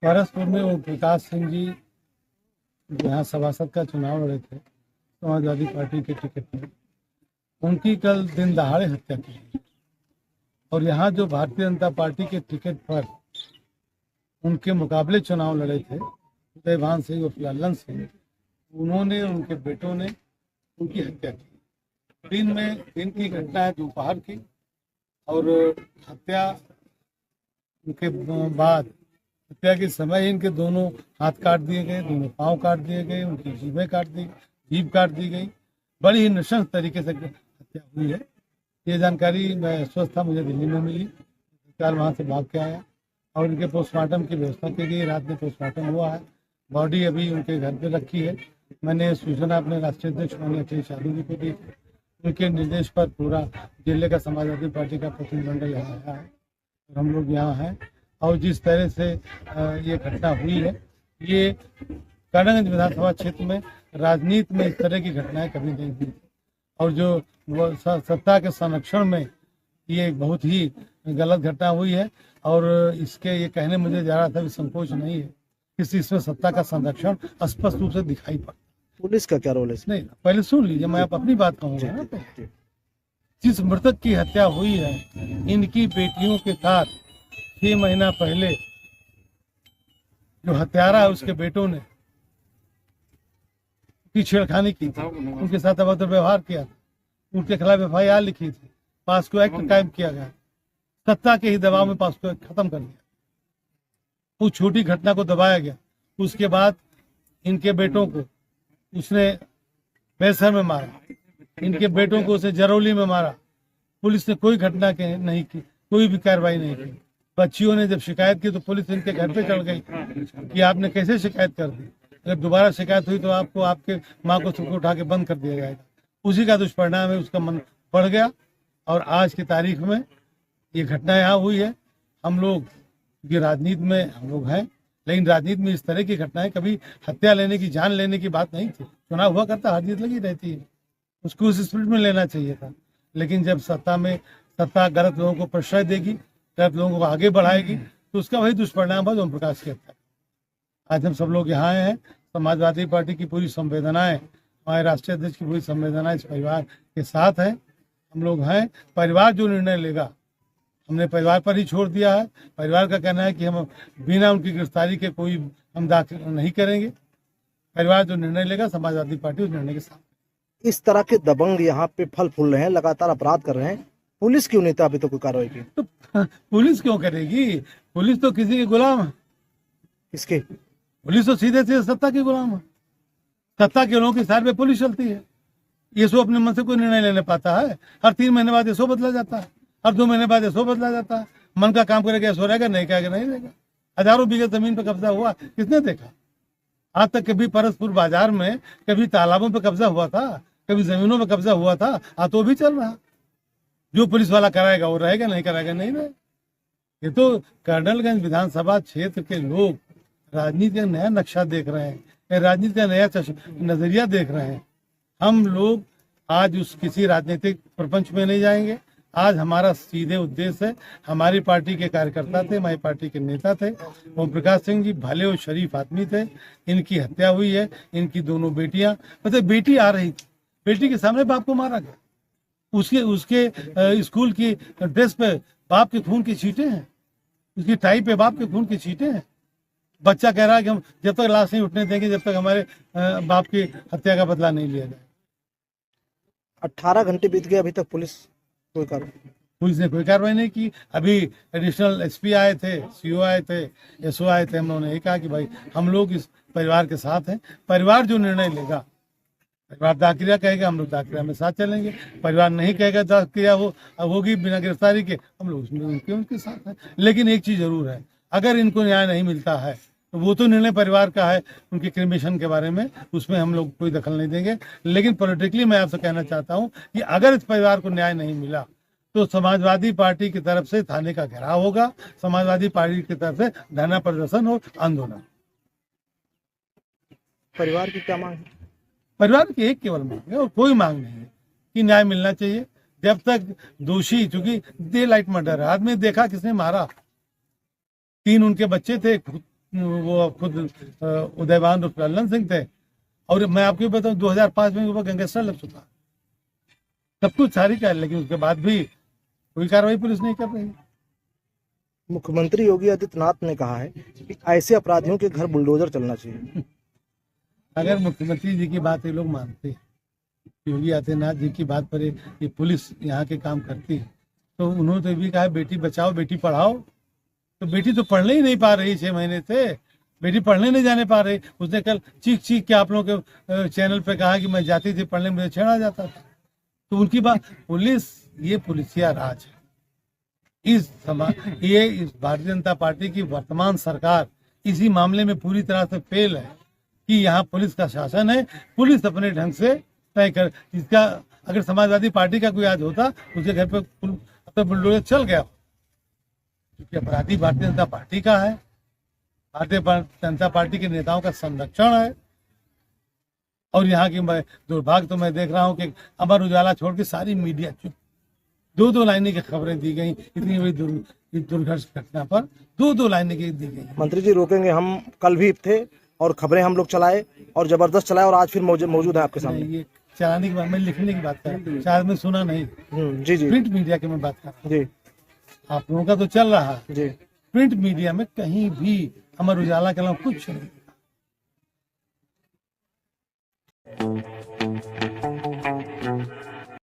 परसपुर में वो प्रकाश सिंह जी जो यहाँ सभासद का चुनाव लड़े थे समाजवादी पार्टी के टिकट पर, उनकी कल दिन दहाड़े हत्या की। और यहाँ जो भारतीय जनता पार्टी के टिकट पर उनके मुकाबले चुनाव लड़े थे उदयभान सिंह और लल्लन सिंह, उन्होंने उनके बेटों ने उनकी हत्या की। दिन की घटना है, दोपहर की। और हत्या के बाद, हत्या के समय इनके दोनों हाथ काट दिए गए, दोनों पांव काट दिए गए, उनकी जीभ काट दी गई। बड़ी ही नृशंस तरीके से हत्या हुई है। ये जानकारी मैं स्वस्थ था, मुझे दिल्ली में मिली, कल वहाँ से भाग के आया और इनके पोस्टमार्टम की व्यवस्था की गई। रात में पोस्टमार्टम हुआ है, बॉडी अभी उनके घर पे रखी है। मैंने सूचना अपने राष्ट्रीय अध्यक्ष माननीय अखिलेश यादव जी को दी। उनके निर्देश पर पूरा जिले का समाजवादी पार्टी का प्रतिनिधिमंडल यहाँ आया है और हम लोग यहाँ हैं। और जिस तरह से ये घटना हुई है, ये कर्णगंज विधानसभा क्षेत्र में राजनीति में इस तरह की घटनाएं कभी नहीं हुई। और जो सत्ता के संरक्षण में ये एक बहुत ही गलत घटना हुई है। और इसके ये कहने मुझे जरा सा भी संकोच नहीं है, इसमें सत्ता का संरक्षण स्पष्ट रूप से दिखाई पड़ता। पुलिस का क्या रोल है इसमें? नहीं, पहले सुन लीजिए, मैं आप अपनी बात कहूँगा ना। जिस मृतक की हत्या हुई है, इनकी बेटियों के साथ 6 महीना पहले जो हत्यारा है उसके बेटों ने की छेड़खानी की थी, उनके साथ अभद्र व्यवहार किया था, उनके खिलाफ FIR लिखी थी, पास्को एक्ट कायम किया गया। सत्ता के ही दबाव में पास्को एक्ट खत्म कर दिया। उस छोटी घटना को दबाया गया। उसके बाद इनके बेटों को उसने बेसर में मारा, इनके बेटों को उसे जरौली में मारा। पुलिस ने कोई घटना नहीं की, कोई भी कार्रवाई नहीं की। बच्चियों ने जब शिकायत की तो पुलिस इनके घर पे चढ़ गई कि आपने कैसे शिकायत कर दी, अगर दोबारा शिकायत हुई तो आपको आपके माँ को सबको उठा के बंद कर दिया जाएगा। उसी का दुष्परिणाम है, उसका मन बढ़ गया और आज की तारीख में ये घटना यहाँ हुई है। हम लोग ये राजनीति में हम लोग हैं, लेकिन राजनीति में इस तरह की घटनाएं कभी हत्या लेने की, जान लेने की बात नहीं थी। चुनाव हुआ करता, हार जीत लगी रहती है, उसको उस स्पिरिट में लेना चाहिए था। लेकिन जब सत्ता गलत लोगों को प्रश्रय देगी, गलत लोगों को आगे बढ़ाएगी, तो उसका वही दुष्परिणाम है जो ओम प्रकाश की हत्या। आज हम सब लोग यहाँ आए हैं, समाजवादी पार्टी की पूरी संवेदनाएं, हमारे राष्ट्रीय अध्यक्ष की पूरी संवेदनाएं इस परिवार के साथ है। हम लोग हैं, परिवार जो निर्णय लेगा हमने परिवार पर ही छोड़ दिया है। परिवार का कहना है कि हम बिना उनकी गिरफ्तारी के कोई हम दाखिल नहीं करेंगे। परिवार जो निर्णय लेगा, समाजवादी पार्टी उस निर्णय के साथ। इस तरह के दबंग यहाँ पे फल फूल रहे हैं, लगातार अपराध कर रहे हैं, पुलिस क्यों नहीं था अभी तो कोई कार्रवाई की? तो पुलिस क्यों करेगी? पुलिस तो किसी के गुलाम है। किसके? पुलिस तो सीधे सीधे सत्ता के गुलाम है। सत्ता के लोगों की साइड में पुलिस चलती है। ये सो अपने मन से कोई निर्णय लेने पाता है? हर 3 महीने बाद ये सो बदला जाता है, हर 2 महीने बाद ये सो बदला जाता है। मन का काम करेगा सो रहेगा, नहीं कहेगा नहीं रहेगा। हजारों बीघे जमीन पर कब्जा हुआ, किसने देखा? आज तक कभी परसपुर बाजार में कभी तालाबों पर कब्जा हुआ था, कभी जमीनों पर कब्जा हुआ था? आज तो भी चल रहा। जो पुलिस वाला कराएगा वो रहेगा, नहीं कराएगा नहीं रहेगा। ये तो कर्नलगंज विधानसभा क्षेत्र के लोग राजनीति का नया नक्शा देख रहे हैं, राजनीति का नया नजरिया देख रहे हैं। हम लोग आज उस किसी राजनीतिक प्रपंच में नहीं जाएंगे। आज हमारा सीधे उद्देश्य है, हमारी पार्टी के कार्यकर्ता थे, हमारी पार्टी के नेता थे। ओम प्रकाश सिंह जी भले और शरीफ आदमी थे, इनकी हत्या हुई है। इनकी दोनों बेटियां, मतलब बेटी आ रही थी, बेटी के सामने बाप को मारा गया। उसके स्कूल की ड्रेस पे बाप के खून की छींटे हैं, उसकी टाई पे बाप के खून की छींटे हैं। बच्चा कह रहा है कि हम जब तक लाश नहीं उठने देंगे, जब तक हमारे बाप की हत्या का बदला नहीं लिया जाए। 18 घंटे बीत गए, अभी तक पुलिस ने कोई कार्रवाई नहीं की। अभी एडिशनल SP आए थे, CO आए थे, SO आए थे। हम लोगों ने कहा कि भाई हम लोग इस परिवार के साथ हैं। परिवार जो निर्णय लेगा, परिवार दाखिला कहेगा, हम लोग दाखिला में साथ चलेंगे। परिवार नहीं कहेगा दाखिला होगी बिना गिरफ्तारी के, हम लोग उनके साथ हैं। लेकिन एक चीज जरूर है, अगर इनको न्याय नहीं मिलता है तो वो तो निर्णय परिवार का है, उनके क्रिमिनेशन के बारे में, उसमें हम लोग कोई दखल नहीं देंगे। लेकिन पॉलिटिकली मैं आपसे कहना चाहता हूं कि अगर इस परिवार को न्याय नहीं मिला तो समाजवादी पार्टी की तरफ से थाने का घेराव होगा, समाजवादी पार्टी की तरफ से धरना प्रदर्शन और आंदोलन। परिवार की क्या मांग है? परिवार की एक केवल मांग है और कोई मांग नहीं है कि न्याय मिलना चाहिए। जब तक दोषी, चूंकि डे लाइट मर्डर है, आदमी देखा किसने मारा, 3 उनके बच्चे थे, वो खुद उदयवान उर्फ लल्लन सिंह थे। और मैं आपको बताऊं 2005 में वो गैंगस्टर लग चुका, सब कुछ सारी कर, लेकिन उसके बाद भी कोई कार्रवाई पुलिस नहीं कर रही। मुख्यमंत्री योगी आदित्यनाथ ने कहा है कि ऐसे अपराधियों के घर बुलडोजर चलना चाहिए। अगर मुख्यमंत्री जी की बात ये लोग मानते हैं, योगी आदित्यनाथ जी की बात पर ये पुलिस यहाँ के काम करती है, तो उन्होंने तो ये भी कहा है बेटी बचाओ बेटी पढ़ाओ, तो बेटी तो पढ़ने ही नहीं पा रही 6 महीने से, बेटी पढ़ने नहीं जाने पा रही। उसने कल चीख चीख के आप लोगों के चैनल पे कहा कि मैं जाती थी पढ़ने, मुझे छेड़ा जाता था। तो उनकी बात, पुलिस, ये पुलिसिया राज है। इस भारतीय जनता पार्टी की वर्तमान सरकार इसी मामले में पूरी तरह से फेल है कि यहाँ पुलिस का शासन है, पुलिस अपने ढंग से तय कर। इसका अगर समाजवादी पार्टी का कोई आज होता, उसके घर पे बुलडोजर चल गया, क्योंकि अपराधी भारतीय जनता पार्टी का है, भारतीय जनता पार्टी के नेताओं का संरक्षण है। और यहाँ की दुर्भाग्य तो मैं देख रहा हूँ कि अमर उजाला छोड़ के सारी मीडिया चुप, 2-2 लाइनें की खबरें दी गई, इतनी बड़ी दुर्घटना घटना पर 2-2 लाइनें की दी गई। मंत्री जी रोकेंगे, हम कल भी थे और खबरें हम लोग चलाए और जबरदस्त चलाए और आज फिर मौजूद है आपके सामने। ये चलाने की बात, मैं लिखने की बात कर रहा हूँ, शायद मैं सुना नहीं। जी जी, प्रिंट मीडिया की मैं बात कर रहा हूँ जी, आप लोगों का तो चल रहा है जी। प्रिंट मीडिया में कहीं भी अमर उजाला के अलावा कुछ नहीं।